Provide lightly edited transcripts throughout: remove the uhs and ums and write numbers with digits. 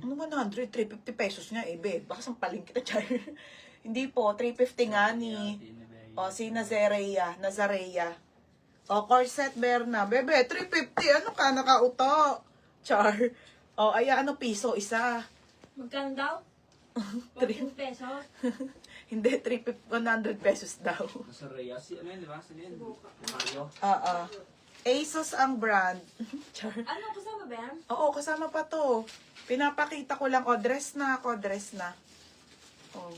Ano 100? 350 pesos nga eh, be. Baka sampaling kita dyan. Hindi po, 350 nga ni... O, si Nazareya. O, corset Berna. Bebe, 350. Ano ka, nakauto? Char. O, ay, ano piso? Isa. Magkano daw? 3 pesos. Hindi, 100 pesos daw. Nasa Reyes, ano yun, di ba? Sino yun? Mario. Oo. ASOS ang brand. Char. Ano kasama ba yan? Oo, kasama pa to. Pinapakita ko lang. O, dress na ako, dress na. O.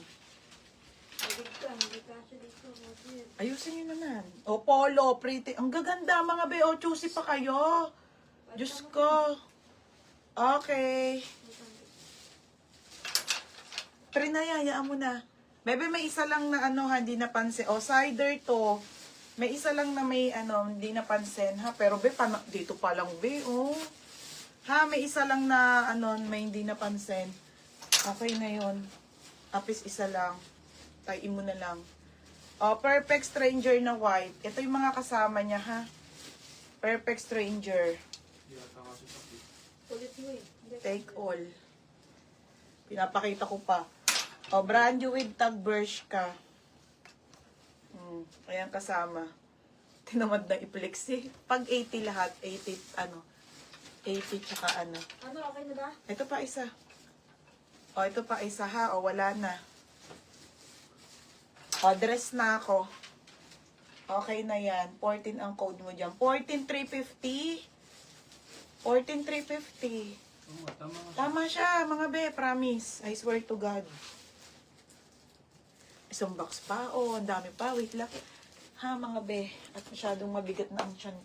Hindi ka siya dito. Ayusin nyo naman. O, polo, pretty. Ang gaganda, mga be. O, choosy pa kayo. Diyos ko. Okay. Trinayayaan mo na. Bebe, may isa lang na ano, hindi napansin. O, cider to. May isa lang na may ano, hindi napansin, ha? Pero be, dito pa lang, be, oh. Ha, may isa lang na ano, may hindi napansin. Okay na yun. Apis isa lang. Tayin mo na lang. O, Perfect Stranger na white. Ito yung mga kasama niya, ha? Perfect Stranger. Ulit mo eh. Take all. Pinapakita ko pa. O, brand new with tag Bershka. Ayan kasama. Tinamad na i-flex eh. Pag 80 lahat, 80, ano, 80 tsaka ano. Ano, okay na ba? Ito pa isa. O, ito pa isa ha. O, wala na. O, dress na ako. Okay na yan. 14 ang code mo dyan. 14,350. 14,350. Tama siya, mga be. Promise. I swear to God. Isang box pa. Oh, ang dami pa. Wait lang. Ha, mga be. At masyadong mabigat na ang tiyan